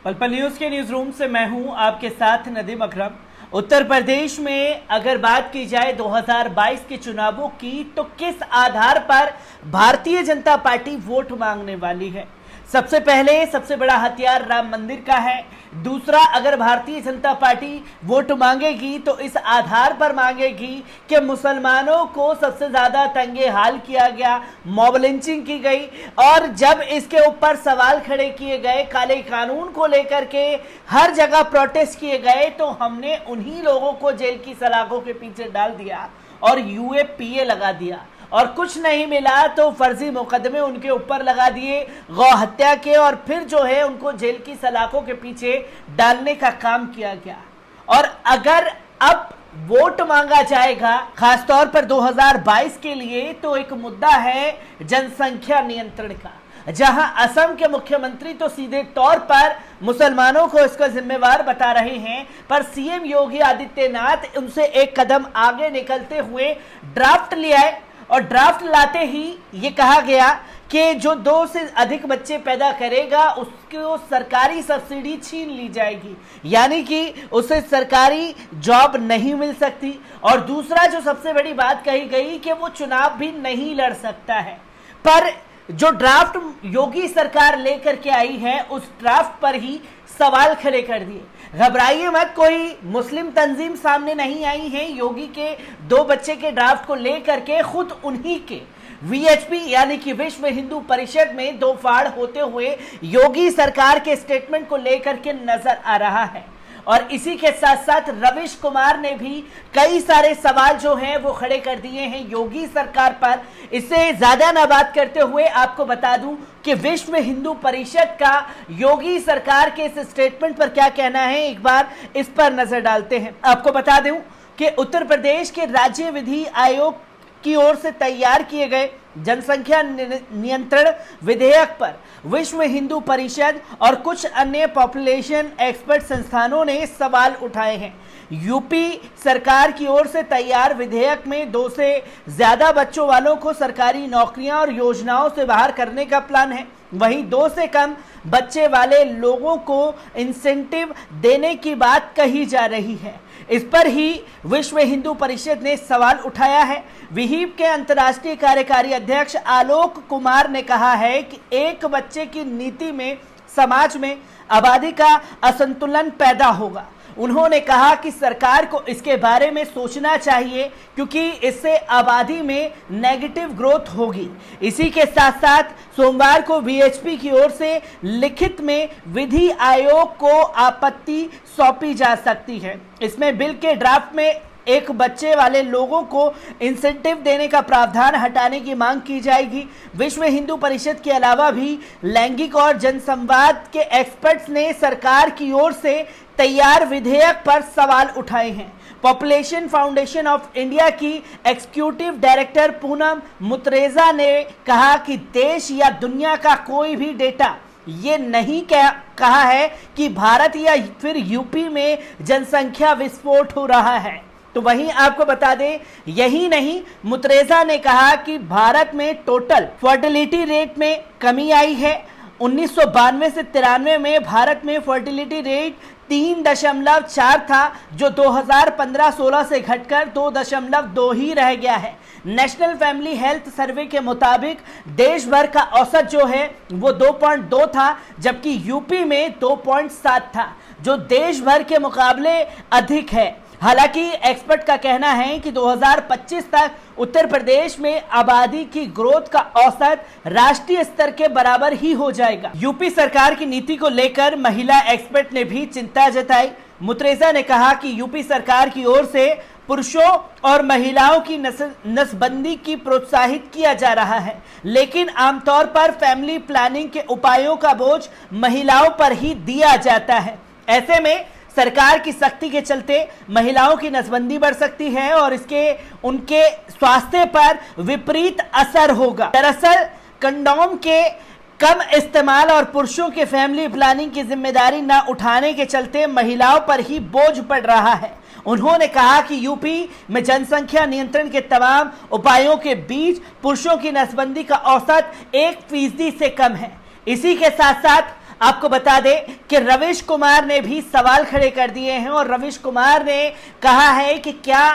पल पल न्यूज के न्यूज रूम से मैं हूं आपके साथ नदीम अकरम। उत्तर प्रदेश में अगर बात की जाए 2022 के चुनावों की, तो किस आधार पर भारतीय जनता पार्टी वोट मांगने वाली है? सबसे पहले सबसे बड़ा हथियार राम मंदिर का है। दूसरा, अगर भारतीय जनता पार्टी वोट मांगेगी तो इस आधार पर मांगेगी कि मुसलमानों को सबसे ज्यादा तंगे हाल किया गया, मॉब लिंचिंग की गई, और जब इसके ऊपर सवाल खड़े किए गए, काले कानून को लेकर के हर जगह प्रोटेस्ट किए गए, तो हमने उन्हीं लोगों को जेल की सलाखों के पीछे डाल दिया और यूएपीए लगा दिया, और कुछ नहीं मिला तो फर्जी मुकदमे उनके ऊपर लगा दिए गौ हत्या के, और फिर जो है उनको जेल की सलाखों के पीछे डालने का काम किया गया। और अगर अब वोट मांगा जाएगा खासतौर पर 2022 के लिए, तो एक मुद्दा है जनसंख्या नियंत्रण का, जहां असम के मुख्यमंत्री तो सीधे तौर पर मुसलमानों को इसका जिम्मेवार बता रहे हैं, पर सीएम योगी आदित्यनाथ उनसे एक कदम आगे निकलते हुए ड्राफ्ट ले आए, और ड्राफ्ट लाते ही ये कहा गया कि जो 2 से अधिक बच्चे पैदा करेगा उसको सरकारी सब्सिडी छीन ली जाएगी, यानी कि उसे सरकारी जॉब नहीं मिल सकती। और दूसरा जो सबसे बड़ी बात कही गई कि वो चुनाव भी नहीं लड़ सकता है। पर जो ड्राफ्ट योगी सरकार लेकर के आई है, उस ड्राफ्ट पर ही सवाल खड़े कर दिए। घबराइए मत, कोई मुस्लिम तंजीम सामने नहीं आई है। योगी के 2 बच्चे के ड्राफ्ट को लेकर के खुद उन्हीं के वीएचपी यानी कि विश्व हिंदू परिषद में 2 फाड़ होते हुए योगी सरकार के स्टेटमेंट को लेकर के नजर आ रहा है। और इसी के साथ साथ रविश कुमार ने भी कई सारे सवाल जो हैं वो खड़े कर दिए हैं योगी सरकार पर। इससे ज्यादा ना बात करते हुए आपको बता दूं कि विश्व हिंदू परिषद का योगी सरकार के इस स्टेटमेंट पर क्या कहना है, एक बार इस पर नजर डालते हैं। आपको बता दूं कि उत्तर प्रदेश के राज्य विधि आयोग की ओर से तैयार किए गए जनसंख्या नियंत्रण विधेयक पर विश्व हिंदू परिषद और कुछ अन्य पॉपुलेशन एक्सपर्ट संस्थानों ने सवाल उठाए हैं। यूपी सरकार की ओर से तैयार विधेयक में 2 से ज्यादा बच्चों वालों को सरकारी नौकरियां और योजनाओं से बाहर करने का प्लान है। वहीं 2 से कम बच्चे वाले लोगों को इंसेंटिव देने की बात कही जा रही है। इस पर ही विश्व हिंदू परिषद ने सवाल उठाया है। विहिप के अंतर्राष्ट्रीय कार्यकारी अध्यक्ष आलोक कुमार ने कहा है कि एक बच्चे की नीति में समाज में आबादी का असंतुलन पैदा होगा। उन्होंने कहा कि सरकार को इसके बारे में सोचना चाहिए, क्योंकि इससे आबादी में नेगेटिव ग्रोथ होगी। इसी के साथ साथ सोमवार को वीएचपी की ओर से लिखित में विधि आयोग को आपत्ति सौंपी जा सकती है। इसमें बिल के ड्राफ्ट में एक बच्चे वाले लोगों को इंसेंटिव देने का प्रावधान हटाने की मांग की जाएगी। विश्व हिंदू परिषद के अलावा भी लैंगिक और जनसंवाद के एक्सपर्ट्स ने सरकार की ओर से तैयार विधेयक पर सवाल उठाए हैं। पॉपुलेशन फाउंडेशन ऑफ इंडिया की एग्जीक्यूटिव डायरेक्टर पूनम मुतरेजा ने कहा कि देश या दुनिया का कोई भी डेटा ये नहीं कहा है कि भारत या फिर यूपी में जनसंख्या विस्फोट हो रहा है। तो वहीं आपको बता दें, यही नहीं, मुतरेजा ने कहा कि भारत में टोटल फर्टिलिटी रेट में कमी आई है। 1992 से 93 में भारत में फर्टिलिटी रेट 3.4 था, जो 2015-16 से घटकर 2.2 ही रह गया है। नेशनल फैमिली हेल्थ सर्वे के मुताबिक देश भर का औसत जो है वो 2.2 था, जबकि यूपी में 2.7 था, जो देश भर के मुकाबले अधिक है। हालांकि एक्सपर्ट का कहना है कि 2025 तक उत्तर प्रदेश में आबादी की ग्रोथ का औसत राष्ट्रीय स्तर के बराबर ही हो जाएगा। यूपी सरकार की नीति को लेकर महिला एक्सपर्ट ने भी चिंता जताई। मुतरेजा ने कहा कि यूपी सरकार की ओर से पुरुषों और महिलाओं की नसबंदी की प्रोत्साहित किया जा रहा है, लेकिन आमतौर पर फैमिली प्लानिंग के उपायों का बोझ महिलाओं पर ही दिया जाता है। ऐसे में सरकार की सख्ती के चलते महिलाओं की नसबंदी बढ़ सकती है और इसके उनके स्वास्थ्य पर विपरीत असर होगा। दरअसल कंडोम के कम इस्तेमाल और पुरुषों के फैमिली प्लानिंग की जिम्मेदारी न उठाने के चलते महिलाओं पर ही बोझ पड़ रहा है। उन्होंने कहा कि यूपी में जनसंख्या नियंत्रण के तमाम उपायों के बीच पुरुषों की नसबंदी का औसत 1% से कम है। इसी के साथ साथ आपको बता दें कि रवीश कुमार ने भी सवाल खड़े कर दिए हैं और रवीश कुमार ने कहा है कि क्या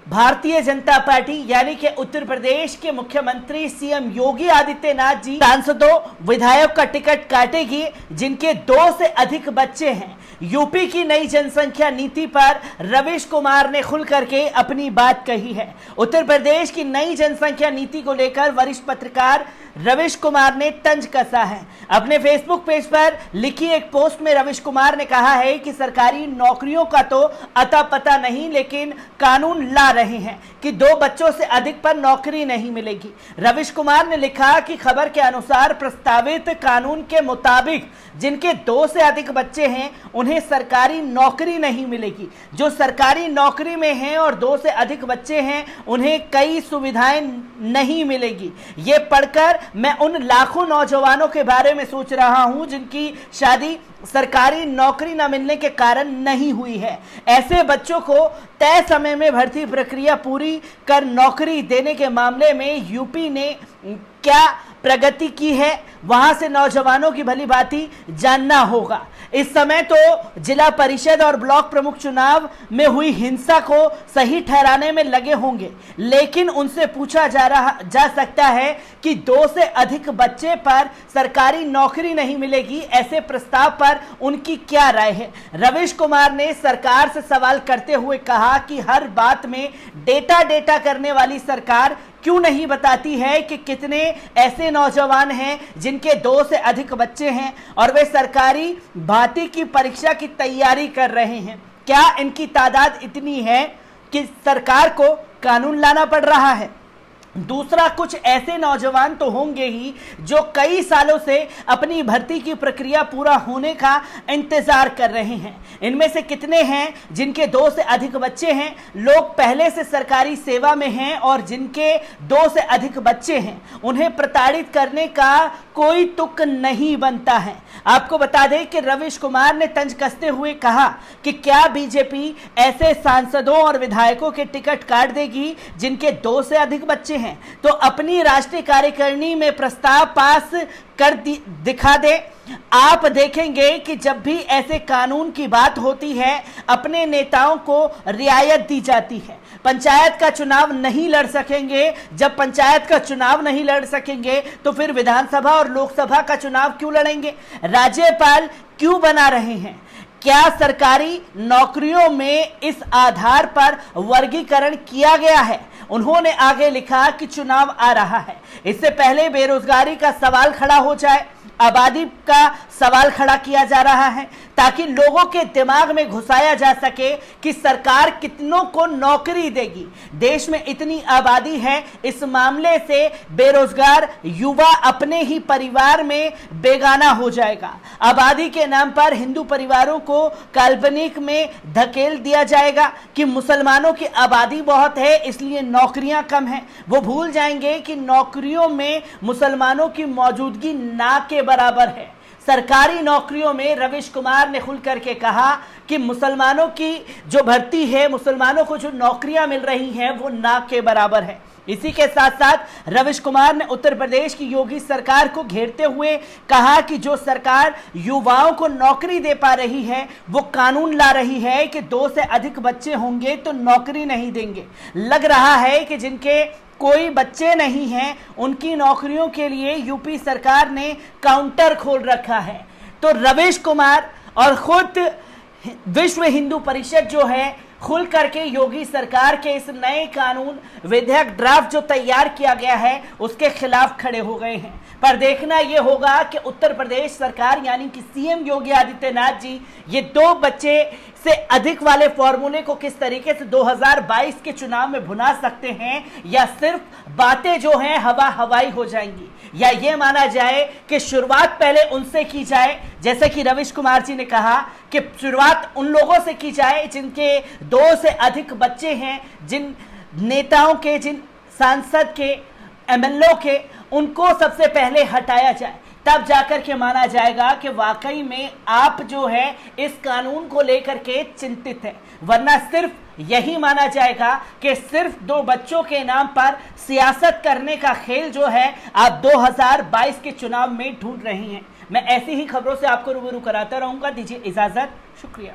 भारतीय जनता पार्टी यानी कि उत्तर प्रदेश के मुख्यमंत्री सीएम योगी आदित्यनाथ जी सांसदों विधायक का टिकट काटेगी जिनके 2 से अधिक बच्चे हैं। यूपी की नई जनसंख्या नीति पर रवीश कुमार ने खुल करके अपनी बात कही है। उत्तर प्रदेश की नई जनसंख्या नीति को लेकर वरिष्ठ पत्रकार रवीश कुमार ने तंज कसा है। अपने फेसबुक पेज पर लिखी एक पोस्ट में रवीश कुमार ने कहा है कि सरकारी नौकरियों का तो अता पता नहीं, लेकिन कानून ला रहे हैं कि 2 बच्चों से अधिक पर नौकरी नहीं मिलेगी। रवीश कुमार ने लिखा कि खबर के अनुसार प्रस्तावित कानून के मुताबिक जिनके 2 से अधिक बच्चे हैं उन्हें सरकारी नौकरी नहीं मिलेगी। जो सरकारी नौकरी में हैं और 2 से अधिक बच्चे हैं उन्हें कई सुविधाएं नहीं मिलेगी। ये पढ़कर मैं उन लाखों नौजवानों के बारे में सोच रहा हूं जिनकी शादी सरकारी नौकरी न मिलने के कारण नहीं हुई है। ऐसे बच्चों को तय समय में भर्ती प्रक्रिया पूरी कर नौकरी देने के मामले में यूपी ने क्या प्रगति की है, वहां से नौजवानों की भली भांति जानना होगा। इस समय तो जिला परिषद और ब्लॉक प्रमुख चुनाव में हुई हिंसा को सही ठहराने में लगे होंगे, लेकिन उनसे पूछा जा सकता है कि 2 से अधिक बच्चे पर सरकारी नौकरी नहीं मिलेगी, ऐसे प्रस्ताव पर उनकी क्या राय है। रवीश कुमार ने सरकार से सवाल करते हुए कहा कि हर बात में डेटा करने वाली सरकार क्यों नहीं बताती है कि कितने ऐसे नौजवान हैं जिनके 2 से अधिक बच्चे हैं और वे सरकारी भर्ती की परीक्षा की तैयारी कर रहे हैं। क्या इनकी तादाद इतनी है कि सरकार को कानून लाना पड़ रहा है? दूसरा, कुछ ऐसे नौजवान तो होंगे ही जो कई सालों से अपनी भर्ती की प्रक्रिया पूरा होने का इंतजार कर रहे हैं। इनमें से कितने हैं जिनके 2 से अधिक बच्चे हैं? लोग पहले से सरकारी सेवा में हैं और जिनके 2 से अधिक बच्चे हैं उन्हें प्रताड़ित करने का कोई तुक नहीं बनता है। आपको बता दें कि रवीश कुमार ने तंज कसते हुए कहा कि क्या बीजेपी ऐसे सांसदों और विधायकों के टिकट काट देगी जिनके 2 से अधिक बच्चे हैं? तो अपनी राष्ट्रीय कार्यकारिणी में प्रस्ताव पास कर दिखा दे। आप देखेंगे कि जब भी ऐसे कानून की बात होती है अपने नेताओं को रियायत दी जाती है। पंचायत का चुनाव नहीं लड़ सकेंगे, जब पंचायत का चुनाव नहीं लड़ सकेंगे तो फिर विधानसभा और लोकसभा का चुनाव क्यों लड़ेंगे? राज्यपाल क्यों बना रहे हैं? क्या सरकारी नौकरियों में इस आधार पर वर्गीकरण किया गया है? उन्होंने आगे लिखा कि चुनाव आ रहा है, इससे पहले बेरोजगारी का सवाल खड़ा हो जाए, आबादी का सवाल खड़ा किया जा रहा है ताकि लोगों के दिमाग में घुसाया जा सके कि सरकार कितनों को नौकरी देगी। देश में इतनी आबादी है, इस मामले से बेरोजगार युवा अपने ही परिवार में बेगाना हो जाएगा। आबादी के नाम पर हिंदू परिवारों को काल्पनिक में धकेल दिया जाएगा कि मुसलमानों की आबादी बहुत है इसलिए नौकरियां कम हैं। वो भूल जाएंगे कि नौकरियों में मुसलमानों की मौजूदगी ना के बराबर है। सरकारी नौकरियों में रवीश कुमार ने खुल करके कहा कि मुसलमानों की जो भर्ती है, मुसलमानों को जो नौकरियां मिल रही हैं वो ना के बराबर है। इसी के साथ साथ रवीश कुमार ने उत्तर प्रदेश की योगी सरकार को घेरते हुए कहा कि जो सरकार युवाओं को नौकरी दे पा रही है वो कानून ला रही है कि 2 से अधिक बच्चे होंगे तो नौकरी नहीं देंगे। लग रहा है कि जिनके कोई बच्चे नहीं हैं उनकी नौकरियों के लिए यूपी सरकार ने काउंटर खोल रखा है। तो रवीश कुमार और खुद विश्व हिंदू परिषद जो है खुल करके योगी सरकार के इस नए कानून विधेयक ड्राफ्ट जो तैयार किया गया है उसके खिलाफ खड़े हो गए हैं। पर देखना यह होगा कि उत्तर प्रदेश सरकार यानी कि सीएम योगी आदित्यनाथ जी ये 2 बच्चे से अधिक वाले फॉर्मूले को किस तरीके से 2022 के चुनाव में भुना सकते हैं, या सिर्फ बातें जो हैं हवा हवाई हो जाएंगी, या ये माना जाए कि शुरुआत पहले उनसे की जाए, जैसे कि रवीश कुमार जी ने कहा कि शुरुआत उन लोगों से की जाए जिनके 2 से अधिक बच्चे हैं, जिन नेताओं के, जिन सांसद के, एमएलए के, उनको सबसे पहले हटाया जाए, तब जाकर के माना जाएगा कि वाकई में आप जो है इस कानून को लेकर के चिंतित है। वरना सिर्फ यही माना जाएगा कि सिर्फ 2 बच्चों के नाम पर सियासत करने का खेल जो है आप 2022 के चुनाव में ढूंढ रही हैं। मैं ऐसी ही खबरों से आपको रूबरू कराता रहूंगा। दीजिए इजाजत, शुक्रिया।